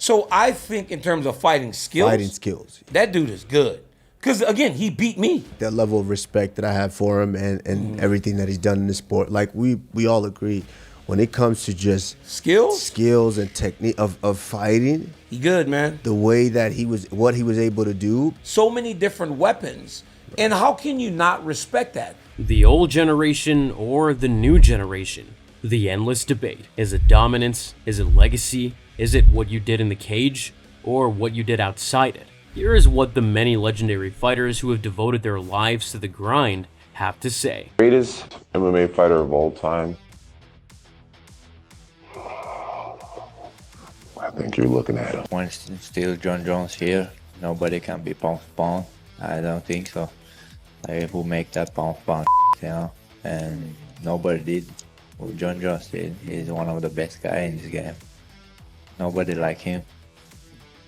So I think in terms of fighting skills, that dude is good. Because, again, he beat me. That level of respect that I have for him and everything that he's done in the sport, like we all agree, when it comes to just skills and technique of fighting, he good, man. The way that what he was able to do. So many different weapons. And how can you not respect that? The old generation or the new generation? The endless debate. Is it dominance? Is it legacy? Is it what you did in the cage? Or what you did outside it? Here is what the many legendary fighters who have devoted their lives to the grind have to say. Greatest MMA fighter of all time. I think you're looking at him. When still Jon Jones here, nobody can be pound for pound. I don't think so. Like, who make that pound for pound, you know? And nobody did what Jon Jones did. He's one of the best guys in this game. Nobody like him.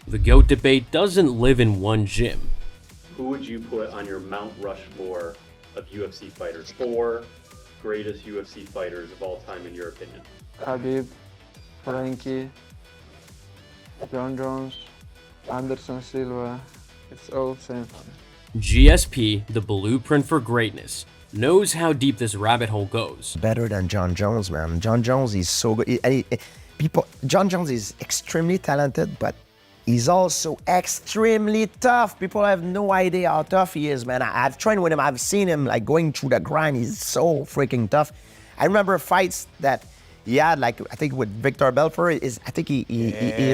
The GOAT debate doesn't live in one gym. Who would you put on your Mount Rushmore of UFC fighters? 4 greatest UFC fighters of all time, in your opinion. Khabib, Frankie, Jon Jones, Anderson Silva. It's all same. GSP, the blueprint for greatness, knows how deep this rabbit hole goes. Better than Jon Jones, man. Jon Jones is so good. Jon Jones is extremely talented, but he's also extremely tough. People have no idea how tough he is, man. I've trained with him. I've seen him like going through the grind. He's so freaking tough. I remember fights that he had, like I think with Victor Belfort, his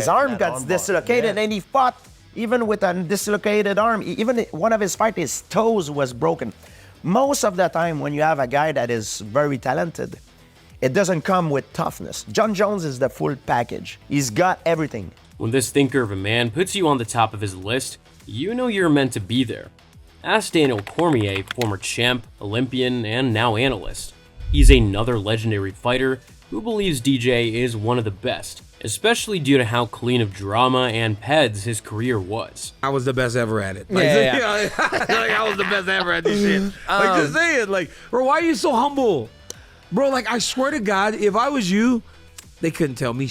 arm got dislocated, and he fought even with a dislocated arm. Even one of his fights, his toes was broken. Most of the time, when you have a guy that is very talented, it doesn't come with toughness. Jon Jones is the full package. He's got everything. When this thinker of a man puts you on the top of his list, you know you're meant to be there. Ask Daniel Cormier, former champ, Olympian, and now analyst. He's another legendary fighter who believes DJ is one of the best, especially due to how clean of drama and PEDs his career was. I was the best ever at it. Like, I was the best ever at this shit. Like, just say it. Like, bro, why are you so humble? Bro, like, I swear to God, if I was you, they couldn't tell me.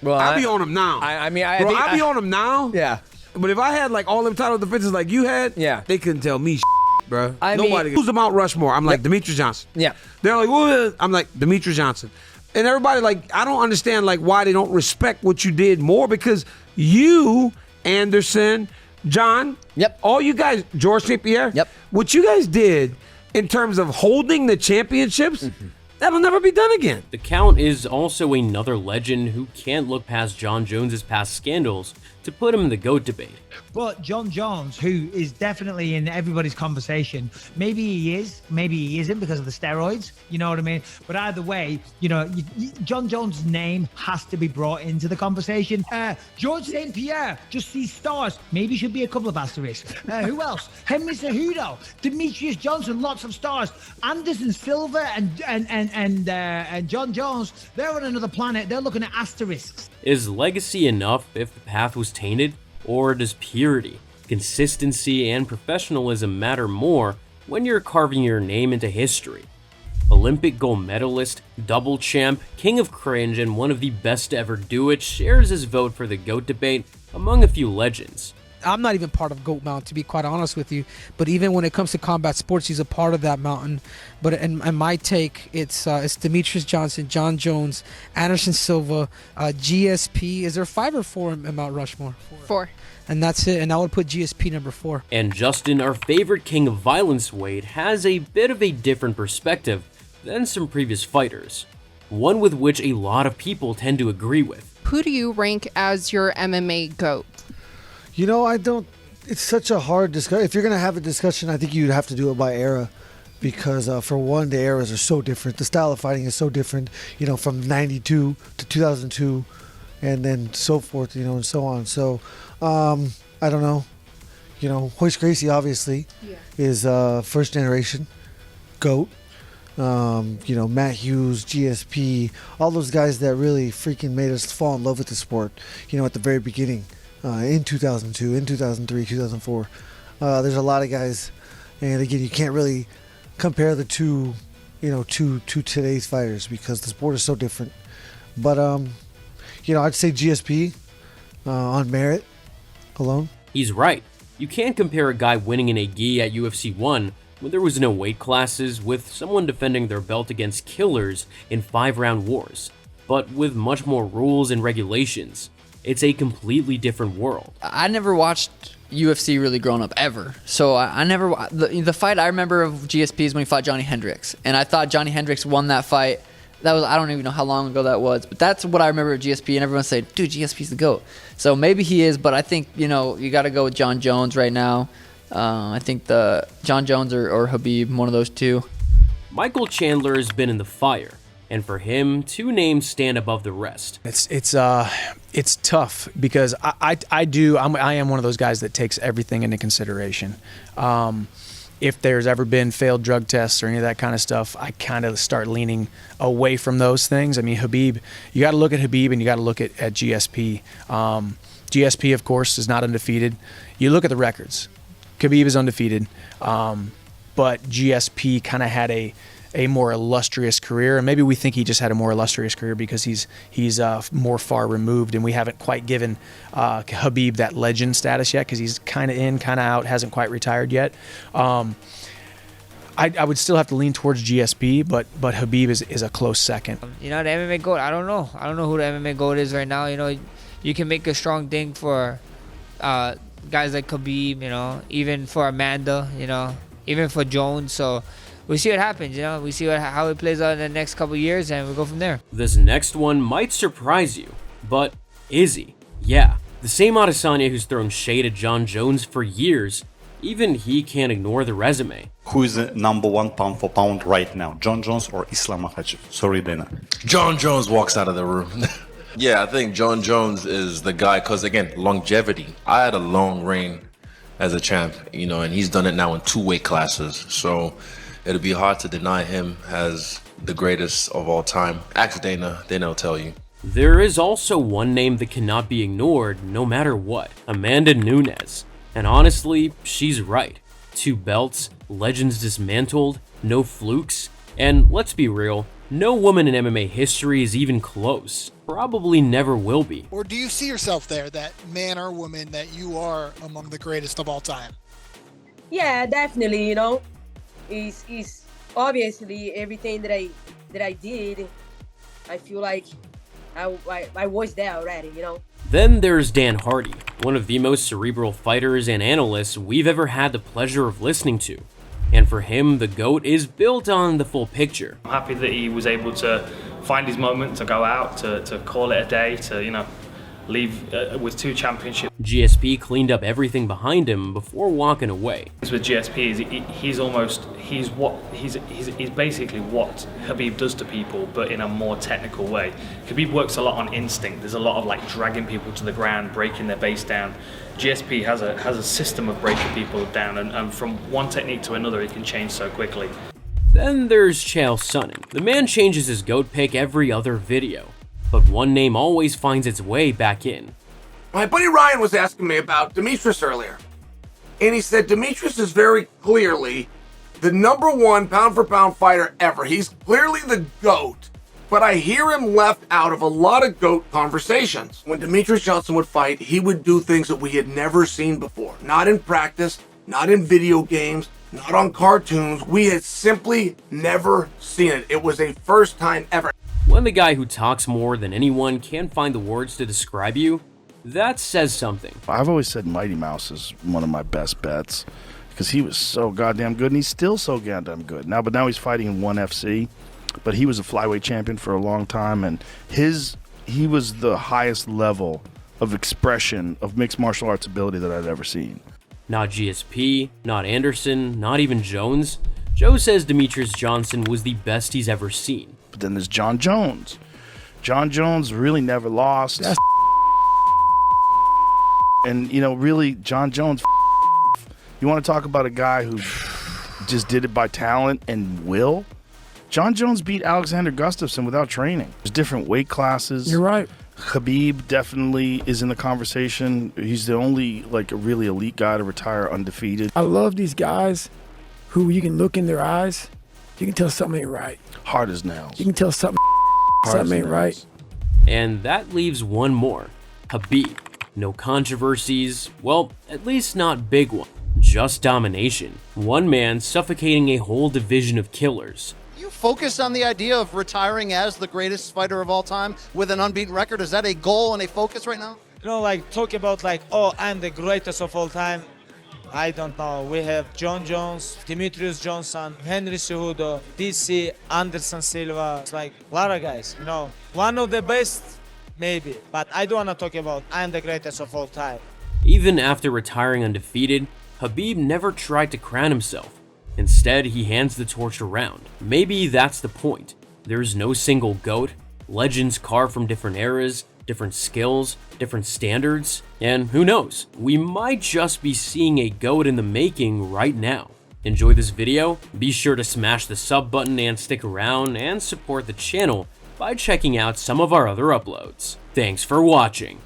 Well, I'd be on them now. I mean, I'd be on them now. Yeah. But if I had, like, all them title defenses like you had, they couldn't tell me bro. Nobody. Who's the Mount Rushmore? I'm like, Demetrius Johnson. Yeah. They're like, what? I'm like, Demetrius Johnson. And everybody, like, I don't understand, like, why they don't respect what you did more, because you, Anderson, John, all you guys, George St. Pierre, what you guys did in terms of holding the championships, that'll never be done again. The Count is also another legend who can't look past Jon Jones's past scandals to put him in the GOAT debate. But Jon Jones, who is definitely in everybody's conversation, maybe he is, maybe he isn't because of the steroids, you know what I mean? But either way, you know, Jon Jones' name has to be brought into the conversation. George St. Pierre just sees stars. Maybe should be a couple of asterisks. Who else? Henry Cejudo, Demetrius Johnson, lots of stars. Anderson Silva and Jon Jones, they're on another planet. They're looking at asterisks. Is legacy enough if the path was tainted? Or does purity, consistency, and professionalism matter more when you're carving your name into history? Olympic gold medalist, double champ, king of cringe, and one of the best to ever do it shares his vote for the GOAT debate among a few legends. I'm not even part of GOAT Mountain, to be quite honest with you. But even when it comes to combat sports, he's a part of that mountain. But in my take, it's Demetrius Johnson, Jon Jones, Anderson Silva, GSP. Is there 5 or 4 in Mount Rushmore? 4. And that's it. And I would put GSP number 4. And Justin, our favorite king of violence Wade, has a bit of a different perspective than some previous fighters. One with which a lot of people tend to agree with. Who do you rank as your MMA GOAT? You know, I don't. It's such a hard discussion. If you're going to have a discussion, I think you'd have to do it by era, because for one, the eras are so different. The style of fighting is so different, you know, from 92 to 2002 and then so forth, you know, and so on. So, I don't know. You know, Royce Gracie, obviously, is first generation GOAT. You know, Matt Hughes, GSP, all those guys that really freaking made us fall in love with the sport, you know, at the very beginning. In 2002, in 2003, 2004. There's a lot of guys, and again, you can't really compare the two, you know, to today's fighters because the sport is so different. But, you know, I'd say GSP, on merit alone. He's right. You can't compare a guy winning in a gi at UFC 1 when there was no weight classes with someone defending their belt against killers in 5-round wars, but with much more rules and regulations. It's a completely different world. I never watched UFC really growing up ever. So I never, the fight I remember of GSP is when he fought Johnny Hendricks. And I thought Johnny Hendricks won that fight. That was, I don't even know how long ago that was, but that's what I remember of GSP, and everyone said, dude, GSP's the GOAT. So maybe he is, but I think, you got to go with Jon Jones right now. I think the Jon Jones or Khabib, one of those two. Michael Chandler has been in the fire, and for him, 2 names stand above the rest. It's tough because I am one of those guys that takes everything into consideration. If there's ever been failed drug tests or any of that kind of stuff, I kind of start leaning away from those things. I mean, Khabib, you got to look at Khabib and you got to look at GSP. GSP, of course, is not undefeated. You look at the records. Khabib is undefeated, but GSP kind of had a more illustrious career, and maybe we think he just had a more illustrious career because he's more far removed, and we haven't quite given Khabib that legend status yet because he's kind of in, kind of out, hasn't quite retired yet. I would still have to lean towards GSP, but Khabib is a close second. The MMA GOAT, I don't know who the MMA GOAT is right now. You can make a strong thing for guys like Khabib, even for Amanda, even for Jones. So we see what happens, we see how it plays out in the next couple of years, and we'll go from there. This next one might surprise you, but is he? Yeah, the same Adesanya who's thrown shade at Jon Jones for years, even he can't ignore the resume. Who is the #1 pound for pound right now, Jon Jones or Islam Makhachev? Sorry, Dana. Jon Jones walks out of the room. Yeah, I think Jon Jones is the guy because, again, longevity. I had a long reign as a champ, and he's done it now in 2 weight classes. So it'll be hard to deny him as the greatest of all time. Ask Dana, then I'll tell you. There is also one name that cannot be ignored no matter what, Amanda Nunes. And honestly, she's right. 2 belts, legends dismantled, no flukes, and let's be real, no woman in MMA history is even close. Probably never will be. Or do you see yourself there, that man or woman, that you are among the greatest of all time? Yeah, definitely, It's obviously everything that I did, I feel like I was there already, Then there's Dan Hardy, one of the most cerebral fighters and analysts we've ever had the pleasure of listening to. And for him, the GOAT is built on the full picture. I'm happy that he was able to find his moment, to go out, to call it a day, to, leave with 2 championships. GSP cleaned up everything behind him before walking away. With GSP, he's basically what Khabib does to people, but in a more technical way. Khabib works a lot on instinct. There's a lot of dragging people to the ground, breaking their base down. GSP has a system of breaking people down, and from one technique to another, it can change so quickly. Then there's Chael Sonnen. The man changes his GOAT pick every other video, but one name always finds its way back in. My buddy Ryan was asking me about Demetrius earlier, and he said Demetrius is very clearly the #1 pound-for-pound fighter ever. He's clearly the GOAT, but I hear him left out of a lot of GOAT conversations. When Demetrius Johnson would fight, he would do things that we had never seen before. Not in practice, not in video games, not on cartoons. We had simply never seen it. It was a first time ever. When the guy who talks more than anyone can't find the words to describe you, that says something. I've always said Mighty Mouse is one of my best bets because he was so goddamn good, and he's still so goddamn good. But now he's fighting in ONE FC, but he was a flyweight champion for a long time, and he was the highest level of expression of mixed martial arts ability that I'd ever seen. Not GSP, not Anderson, not even Jones. Joe says Demetrius Johnson was the best he's ever seen. But then there's Jon Jones. Jon Jones really never lost. And, really, Jon Jones, you want to talk about a guy who just did it by talent and will? Jon Jones beat Alexander Gustafsson without training. There's different weight classes. You're right. Khabib definitely is in the conversation. He's the only, a really elite guy to retire undefeated. I love these guys who you can look in their eyes, you can tell something ain't right. Hard as nails. You can tell something ain't right. And that leaves one more, Khabib. No controversies, well, at least not big ones. Just domination. One man suffocating a whole division of killers. You focused on the idea of retiring as the greatest fighter of all time with an unbeaten record. Is that a goal and a focus right now? You know, like talk about like, oh, I'm the greatest of all time. I don't know. We have Jon Jones, Demetrius Johnson, Henry Cejudo, DC, Anderson Silva. It's like a lot of guys, you know. One of the best, maybe. But I don't want to talk about I'm the greatest of all time. Even after retiring undefeated, Khabib never tried to crown himself. Instead, he hands the torch around. Maybe that's the point. There's no single GOAT. Legends carved from different eras, different skills, different standards, and who knows, we might just be seeing a GOAT in the making right now. Enjoy this video? Be sure to smash the sub button and stick around and support the channel by checking out some of our other uploads. Thanks for watching.